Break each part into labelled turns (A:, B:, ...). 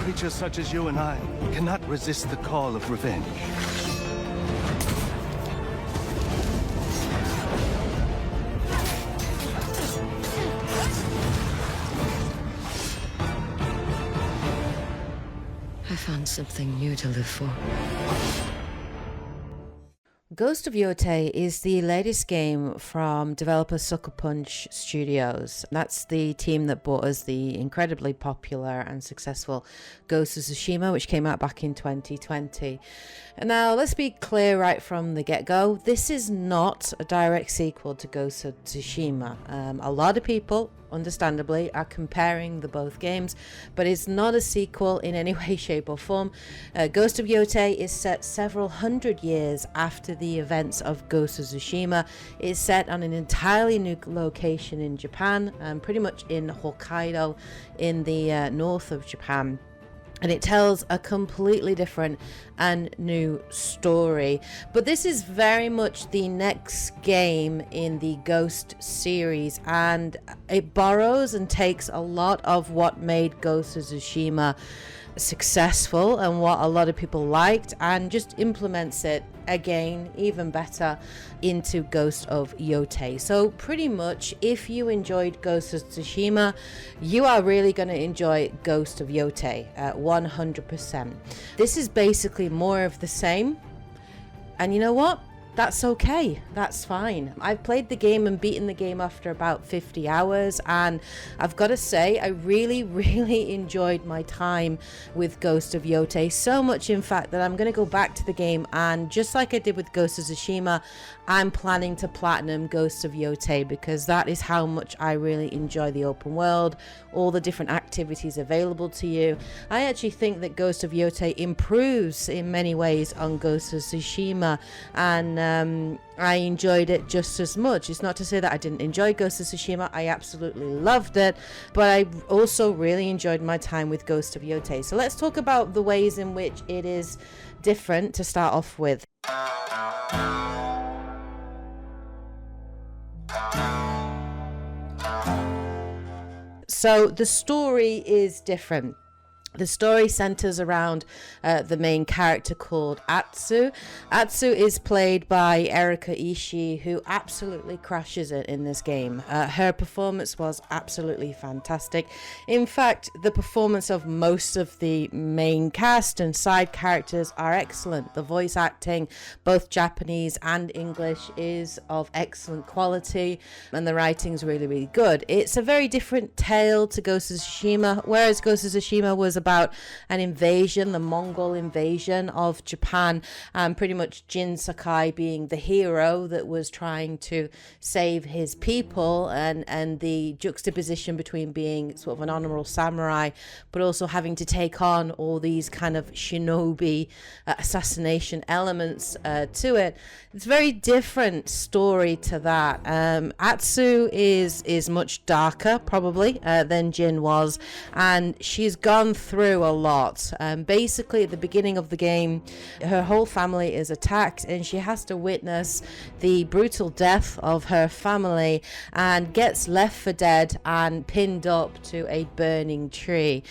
A: creatures such as you and I cannot resist the call of revenge.
B: I found something new to live for.
C: Ghost of Yotei is the latest game from developer Sucker Punch Studios. That's the team that brought us the incredibly popular and successful Ghost of Tsushima, which came out back in 2020. And now, let's be clear right from the get-go, this is not a direct sequel to Ghost of Tsushima. A lot of people, understandably, are comparing the both games, but it's not a sequel in any way, shape or form. Ghost of Yotei is set several hundred years after the events of Ghost of Tsushima. It's set on an entirely new location in Japan, pretty much in Hokkaido in the north of Japan. And it tells a completely different and new story. But this is very much the next game in the Ghost series, and it borrows and takes a lot of what made Ghost of Tsushima successful and what a lot of people liked, and just implements it again even better into Ghost of Yotei. So pretty much, if you enjoyed Ghost of Tsushima, you are really going to enjoy Ghost of Yotei 100%. This is basically more of the same, and you know what? That's okay. That's fine. I've played the game and beaten the game after about 50 hours, and I've got to say, I really, really enjoyed my time with Ghost of Yotei. So much, in fact, that I'm going to go back to the game, and just like I did with Ghost of Tsushima, I'm planning to platinum Ghost of Yotei, because that is how much I really enjoy the open world, all the different activities available to you. I actually think that Ghost of Yotei improves in many ways on Ghost of Tsushima, and I enjoyed it just as much. It's not to say that I didn't enjoy Ghost of Tsushima. I absolutely loved it, but I also really enjoyed my time with Ghost of Yotei. So let's talk about the ways in which it is different to start off with. So the story is different. The story centers around the main character called Atsu. Atsu is played by Erika Ishii, who absolutely crashes it in this game. Her performance was absolutely fantastic. In fact, the performance of most of the main cast and side characters are excellent. The voice acting, both Japanese and English, is of excellent quality, and the writing's really, really good. It's a very different tale to Ghost of Tsushima, whereas Ghost of Tsushima was about an invasion, the Mongol invasion of Japan, and pretty much Jin Sakai being the hero that was trying to save his people, and the juxtaposition between being sort of an honorable samurai but also having to take on all these kind of shinobi assassination elements to it. It's a very different story to that. Atsu is much darker probably than Jin was, and she's gone through a lot. Basically, at the beginning of the game, her whole family is attacked, and she has to witness the brutal death of her family and gets left for dead and pinned up to a burning tree.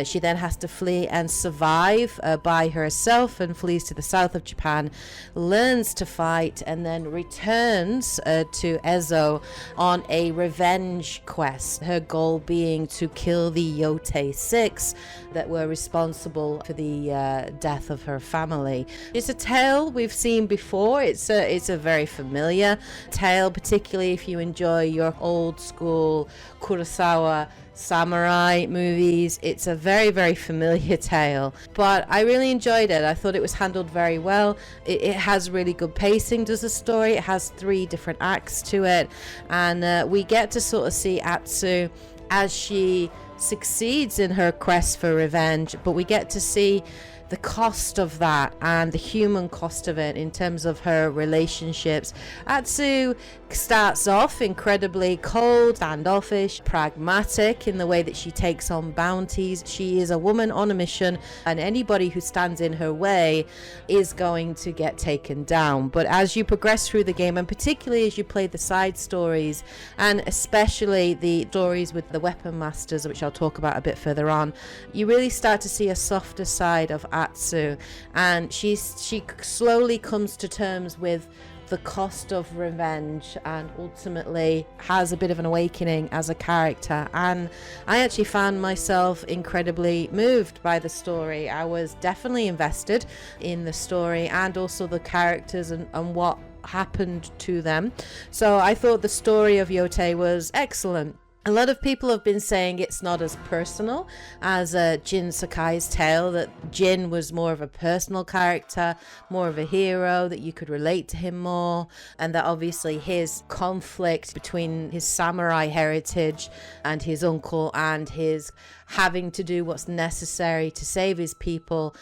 C: She then has to flee and survive by herself, and flees to the south of Japan, learns to fight, and then returns to Ezo on a revenge quest, her goal being to kill the Yotei 6 that were responsible for the death of her family. It's a tale we've seen before. It's a very familiar tale, particularly if you enjoy your old school Kurosawa samurai movies. It's a very, very familiar tale, but I really enjoyed it. I thought it was handled very well. It has really good pacing, does the story. It has 3 different acts to it, and we get to sort of see Atsu as she succeeds in her quest for revenge, but we get to see the cost of that and the human cost of it in terms of her relationships. Atsu starts off incredibly cold, standoffish, pragmatic in the way that she takes on bounties. She is a woman on a mission, and anybody who stands in her way is going to get taken down. But as you progress through the game, and particularly as you play the side stories, and especially the stories with the weapon masters, which I'll talk about a bit further on, you really start to see a softer side of Atsu, and she slowly comes to terms with the cost of revenge and ultimately has a bit of an awakening as a character. And I actually found myself incredibly moved by the story. I was definitely invested in the story and also the characters and what happened to them. So I thought the story of Yotei was excellent. A lot of people have been saying it's not as personal as Jin Sakai's tale, that Jin was more of a personal character, more of a hero, that you could relate to him more, and that obviously his conflict between his samurai heritage and his uncle and his having to do what's necessary to save his people,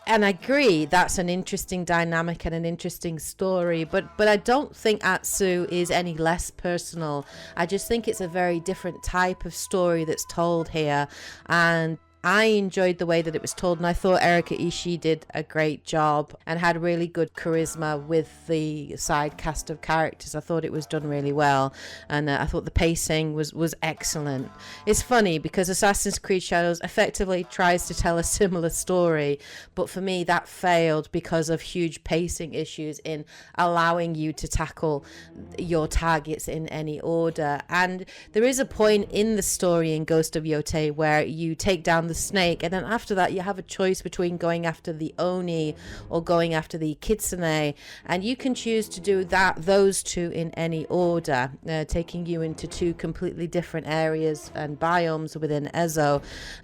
C: and I agree that's an interesting dynamic and an interesting story, but I don't think Atsu is any less personal. I just think it's a very different type of story that's told here, and I enjoyed the way that it was told, and I thought Erika Ishii did a great job and had really good charisma with the side cast of characters. I thought it was done really well, and I thought the pacing was excellent. It's funny because Assassin's Creed Shadows effectively tries to tell a similar story, but for me that failed because of huge pacing issues in allowing you to tackle your targets in any order. And there is a point in the story in Ghost of Yotei where you take down the snake, and then after that you have a choice between going after the Oni or going after the Kitsune, and you can choose to do those two in any order, taking you into two completely different areas and biomes within Ezo.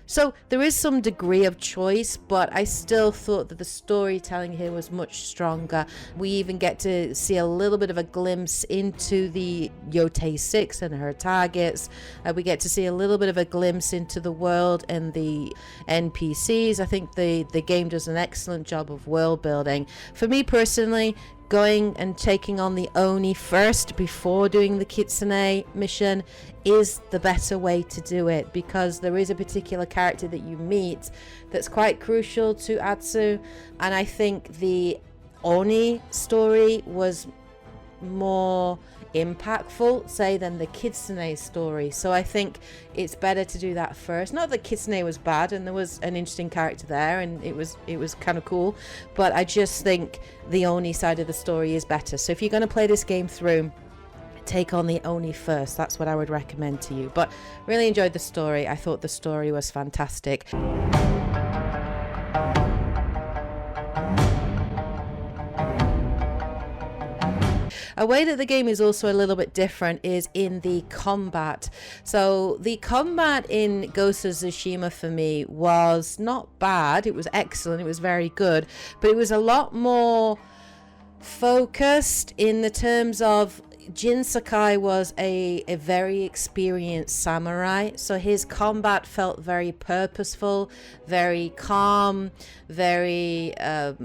C: So there is some degree of choice, but I still thought that the storytelling here was much stronger. We even get to see a little bit of a glimpse into the Yotei 6 and her targets. We get to see a little bit of a glimpse into the world and the NPCs. I think the game does an excellent job of world building. For me personally, going and taking on the Oni first before doing the Kitsune mission is the better way to do it, because there is a particular character that you meet that's quite crucial to Atsu, and I think the Oni story was more impactful, say, than the Kitsune story. So I think it's better to do that first. Not that Kitsune was bad, and there was an interesting character there, and it was kind of cool, but I just think the Oni side of the story is better. So if you're going to play this game through, take on the Oni first. That's what I would recommend to you. But really enjoyed the story. I thought the story was fantastic. A way that the game is also a little bit different is in the combat. So the combat in Ghost of Tsushima for me was not bad. It was excellent. It was very good. But it was a lot more focused in the terms of Jin Sakai was a very experienced samurai, so his combat felt very purposeful, very calm, very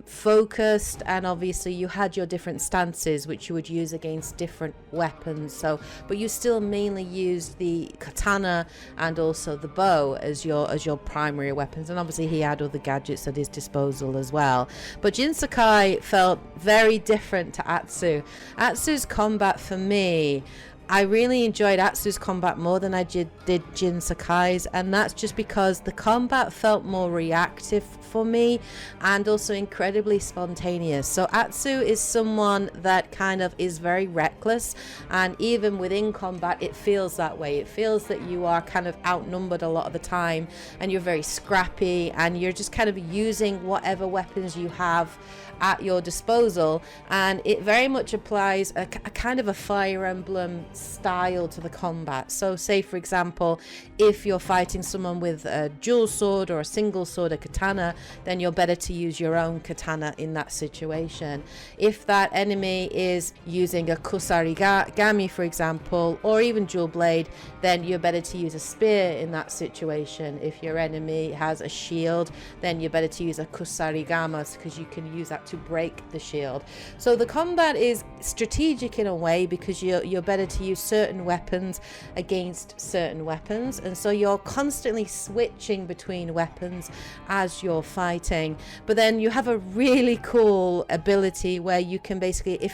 C: focused, and obviously you had your different stances which you would use against different weapons. So, but you still mainly used the katana and also the bow as your primary weapons, and obviously he had other gadgets at his disposal as well. But Jin Sakai felt very different to Atsu. Atsu's combat, for me, I really enjoyed Atsu's combat more than I did Jin Sakai's, and that's just because the combat felt more reactive for me and also incredibly spontaneous. So Atsu is someone that kind of is very reckless, and even within combat it feels that way. It feels that you are kind of outnumbered a lot of the time, and you're very scrappy, and you're just kind of using whatever weapons you have at your disposal, and it very much applies a kind of a Fire Emblem style to the combat. So say for example, if you're fighting someone with a dual sword or a single sword, a katana, then you're better to use your own katana in that situation. If that enemy is using a kusarigami, for example, or even dual blade, then you're better to use a spear in that situation. If your enemy has a shield, then you're better to use a kusarigama, because you can use that to break the shield. So the combat is strategic in a way, because you're better to use certain weapons against certain weapons, and so you're constantly switching between weapons as you're fighting. But then you have a really cool ability where you can basically, if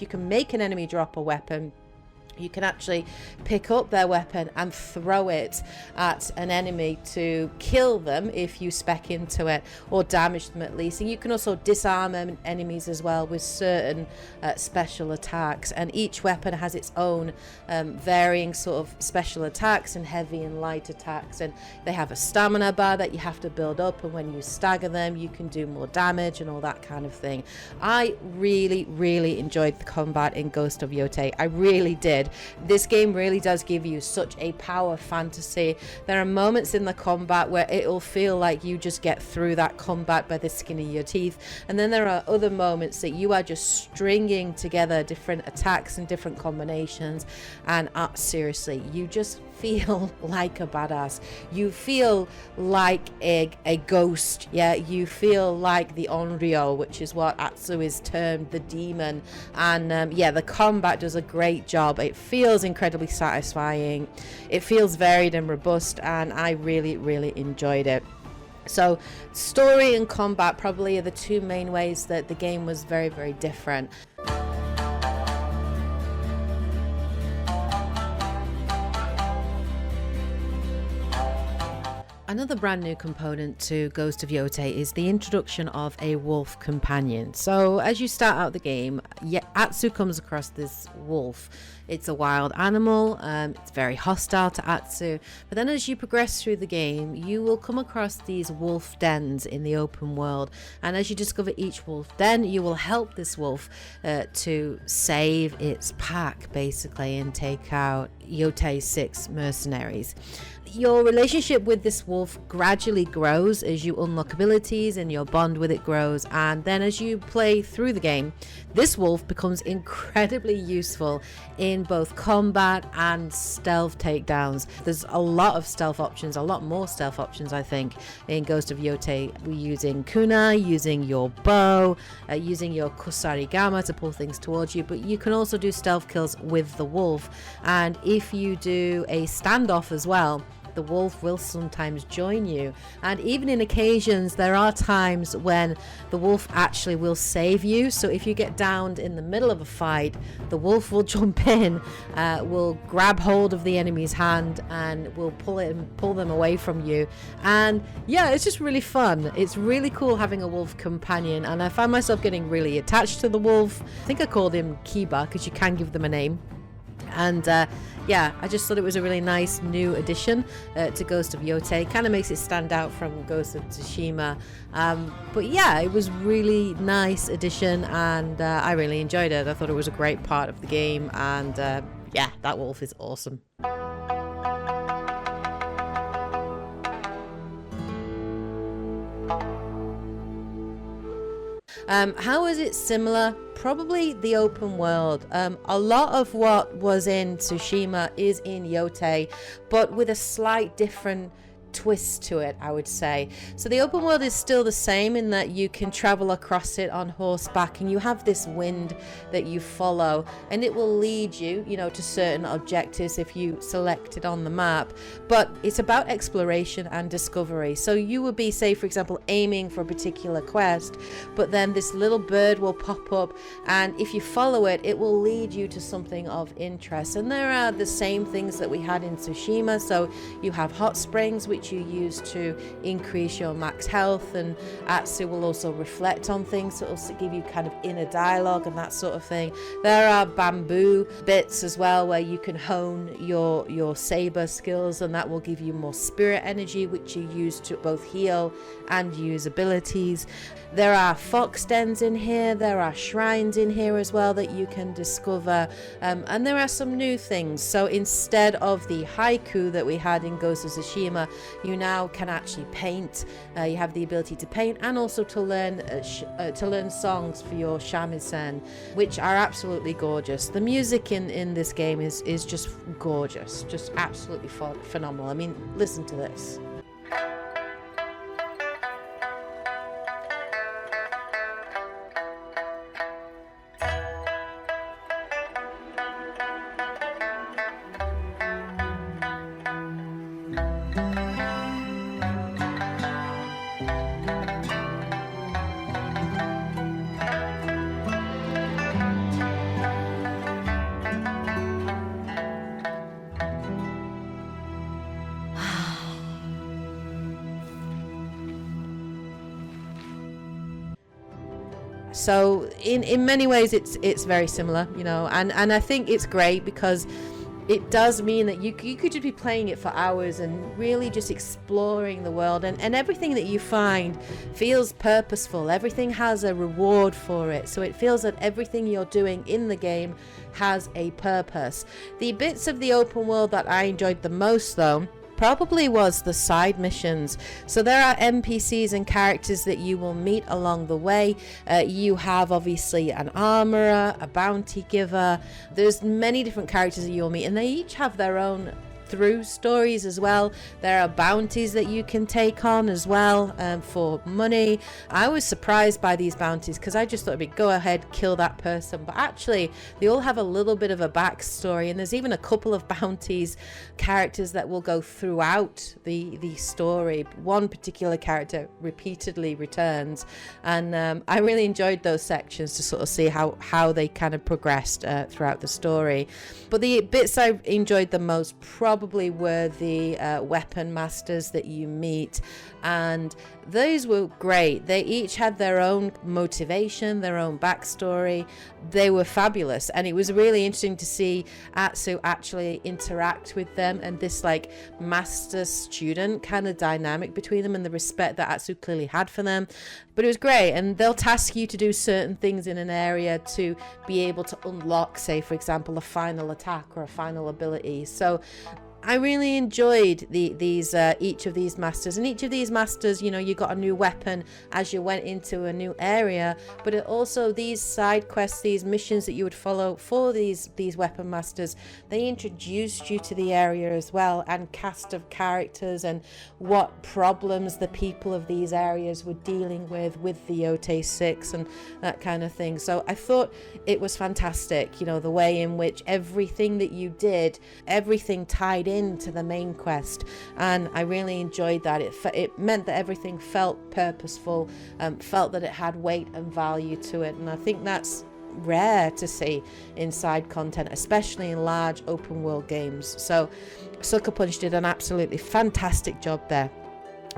C: you can make an enemy drop a weapon, you can actually pick up their weapon and throw it at an enemy to kill them if you spec into it, or damage them at least. And you can also disarm enemies as well with certain special attacks, and each weapon has its own varying sort of special attacks and heavy and light attacks, and they have a stamina bar that you have to build up, and when you stagger them you can do more damage and all that kind of thing. I really enjoyed the combat in Ghost of Yotei. I really did. This game really does give you such a power fantasy. There are moments in the combat where it'll feel like you just get through that combat by the skin of your teeth, and then there are other moments that you are just stringing together different attacks and different combinations, and seriously, you just feel like a badass. You feel like a ghost. Yeah, you feel like the Onryo, which is what Atsu is termed, the demon. And yeah, the combat does a great job. It feels incredibly satisfying. It feels varied and robust, and I really enjoyed it. So story and combat probably are the two main ways that the game was very different. Another brand new component to Ghost of Yotei is the introduction of a wolf companion. So as you start out the game, Atsu comes across this wolf. It's a wild animal, it's very hostile to Atsu, but then as you progress through the game, you will come across these wolf dens in the open world, and as you discover each wolf den, you will help this wolf to save its pack, basically, and take out Yotei's 6 mercenaries. Your relationship with this wolf gradually grows as you unlock abilities and your bond with it grows, and then as you play through the game, this wolf becomes incredibly useful in both combat and stealth takedowns. There's a lot of stealth options, a lot more stealth options I think in Ghost of Yotei. We're using kunai, using your bow, using your kusarigama to pull things towards you, but you can also do stealth kills with the wolf, and if you do a standoff as well, the wolf will sometimes join you. And even in occasions, there are times when the wolf actually will save you. So if you get downed in the middle of a fight, the wolf will jump in, will grab hold of the enemy's hand, and will pull them away from you. And yeah, it's just really fun. It's really cool having a wolf companion, and I find myself getting really attached to the wolf. I think I called him Kiba, because you can give them a name. And yeah, I just thought it was a really nice new addition to Ghost of Yotei. Kind of makes it stand out from Ghost of Tsushima. But yeah, it was really nice addition, and I really enjoyed it. I thought it was a great part of the game, and yeah, that wolf is awesome. How is it similar? Probably the open world. A lot of what was in Tsushima is in Yotei, but with a slight different twist to it, I would say. So the open world is still the same in that you can travel across it on horseback, and you have this wind that you follow, and it will lead you, to certain objectives if you select it on the map. But it's about exploration and discovery. So you would be, say for example, aiming for a particular quest, but then this little bird will pop up, and if you follow it, it will lead you to something of interest. And there are the same things that we had in Tsushima. So you have hot springs which which you use to increase your max health, and Atsu will also reflect on things, so it'll give you kind of inner dialogue and that sort of thing. There are bamboo bits as well where you can hone your saber skills, and that will give you more spirit energy, which you use to both heal and use abilities. There are fox dens in here, there are shrines in here as well that you can discover, and there are some new things. So instead of the haiku that we had in Ghost of Tsushima, you now can actually paint. You have the ability to paint and also to learn songs for your shamisen, which are absolutely gorgeous. The music in this game is just gorgeous, just absolutely phenomenal. I mean, listen to this. So in many ways it's very similar, you know, and I think it's great because it does mean that you could just be playing it for hours and really just exploring the world, and everything that you find feels purposeful. Everything has a reward for it, so it feels that everything you're doing in the game has a purpose. The bits of the open world that I enjoyed the most, though, probably was the side missions. So there are NPCs and characters that you will meet along the way. You have obviously an armorer, a bounty giver. There's many different characters that you'll meet, and they each have their own through stories as well. There are bounties that you can take on as well, for money. I was surprised by these bounties because I just thought it'd be go ahead, kill that person, but actually they all have a little bit of a backstory, and there's even a couple of bounties characters that will go throughout the story. One particular character repeatedly returns, and I really enjoyed those sections to sort of see how they kind of progressed throughout the story. But the bits I enjoyed the most probably were the weapon masters that you meet, and those were great. They each had their own motivation, their own backstory. They were fabulous, and it was really interesting to see Atsu actually interact with them, and this like master student kind of dynamic between them, and the respect that Atsu clearly had for them. But it was great, and they'll task you to do certain things in an area to be able to unlock, say for example, a final attack or a final ability. So I really enjoyed each of these masters, and each of these masters, you know, you got a new weapon as you went into a new area, but it also these side quests, these missions that you would follow for these weapon masters, they introduced you to the area as well, and cast of characters and what problems the people of these areas were dealing with the Yotei 6 and that kind of thing. So I thought it was fantastic, you know, the way in which everything that you did, everything tied into the main quest, and I really enjoyed that. It meant that everything felt purposeful, felt that it had weight and value to it, and I think that's rare to see in side content, especially in large open world games. So Sucker Punch did an absolutely fantastic job there.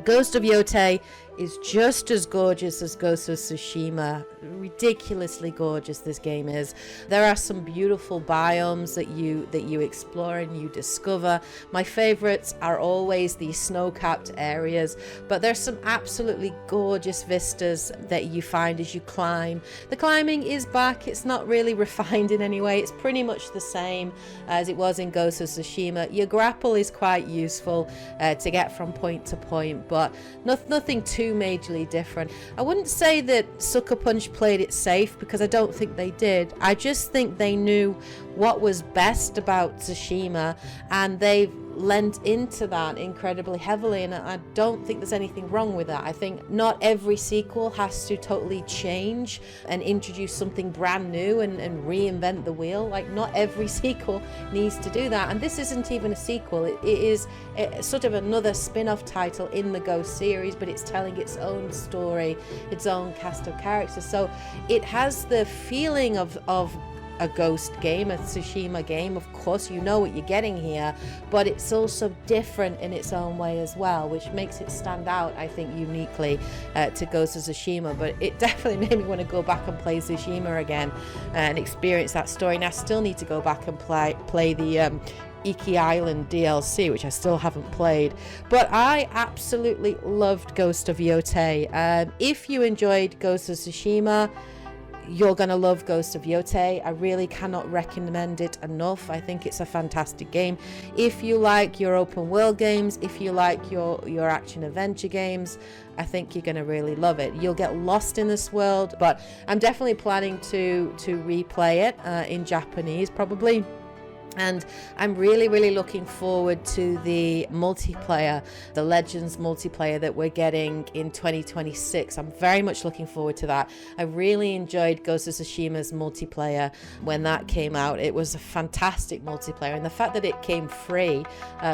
C: Ghost of Yotei is just as gorgeous as Ghost of Tsushima. Ridiculously gorgeous this game is. There are some beautiful biomes that you explore and you discover. My favorites are always the snow-capped areas, but there's some absolutely gorgeous vistas that you find as you climb. The climbing is back. It's not really refined in any way. It's pretty much the same as it was in Ghost of Tsushima. Your grapple is quite useful to get from point to point, but nothing too majorly different. I wouldn't say that Sucker Punch played it safe, because I don't think they did. I just think they knew what was best about Tsushima, and they've lent into that incredibly heavily, and I don't think there's anything wrong with that. I think not every sequel has to totally change and introduce something brand new and reinvent the wheel. Like, not every sequel needs to do that, and this isn't even a sequel. It is sort of another spin-off title in the Ghost series, but it's telling its own story, its own cast of characters, so it has the feeling of a Ghost game, a Tsushima game. Of course, you know what you're getting here, but it's also different in its own way as well, which makes it stand out, I think, uniquely to Ghost of Tsushima. But it definitely made me want to go back and play Tsushima again and experience that story. And I still need to go back and play the Iki Island DLC, which I still haven't played. But I absolutely loved Ghost of Yotei. If you enjoyed Ghost of Tsushima, you're gonna love Ghost of Yotei. I really cannot recommend it enough. I think it's a fantastic game. If you like your open world games, if you like your action adventure games, I think you're gonna really love it. You'll get lost in this world, but I'm definitely planning to replay it in Japanese probably. And I'm really looking forward to the multiplayer, the Legends multiplayer that we're getting in 2026. I'm very much looking forward to that. I really enjoyed Ghost of Tsushima's multiplayer when that came out. It was a fantastic multiplayer, and the fact that it came free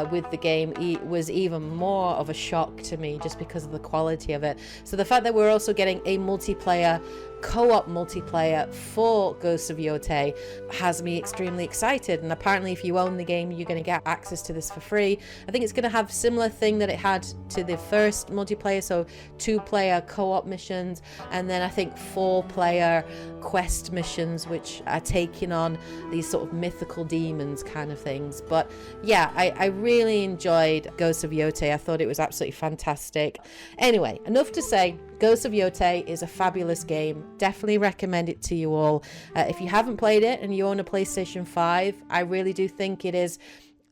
C: with the game was even more of a shock to me, just because of the quality of it. So the fact that we're also getting a multiplayer, co-op multiplayer for Ghost of Yotei has me extremely excited. And apparently if you own the game, you're going to get access to this for free. I think it's going to have similar thing that it had to the first multiplayer, so 2-player co-op missions, and then I think 4-player quest missions, which are taking on these sort of mythical demons kind of things. But yeah, I really enjoyed Ghost of Yotei. I thought it was absolutely fantastic. Anyway, enough to say, Ghost of Yotei is a fabulous game. Definitely recommend it to you all. If you haven't played it and you own a PlayStation 5, I really do think it is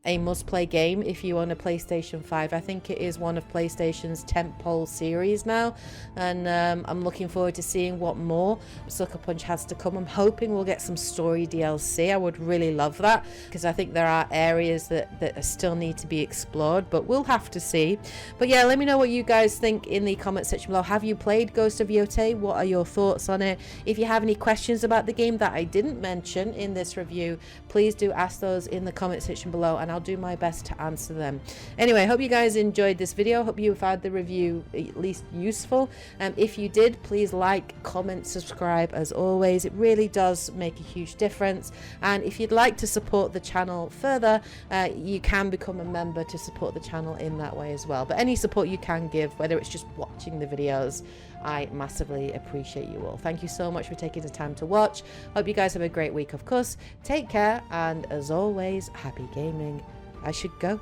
C: a must-play game if you own a PlayStation 5. I think it is one of PlayStation's tentpole series now, and I'm looking forward to seeing what more Sucker Punch has to come. I'm hoping we'll get some story DLC. I would really love that, because I think there are areas that still need to be explored, but we'll have to see. But yeah, let me know what you guys think in the comment section below. Have you played Ghost of Yotei? What are your thoughts on it? If you have any questions about the game that I didn't mention in this review, please do ask those in the comment section below, and I'll do my best to answer them. Anyway, I hope you guys enjoyed this video. Hope you found the review at least useful. If you did, please like, comment, subscribe as always. It really does make a huge difference. And if you'd like to support the channel further, you can become a member to support the channel in that way as well. But any support you can give, whether it's just watching the videos, I massively appreciate you all. Thank you so much for taking the time to watch. Hope you guys have a great week, of course. Take care, and as always, happy gaming. I should go.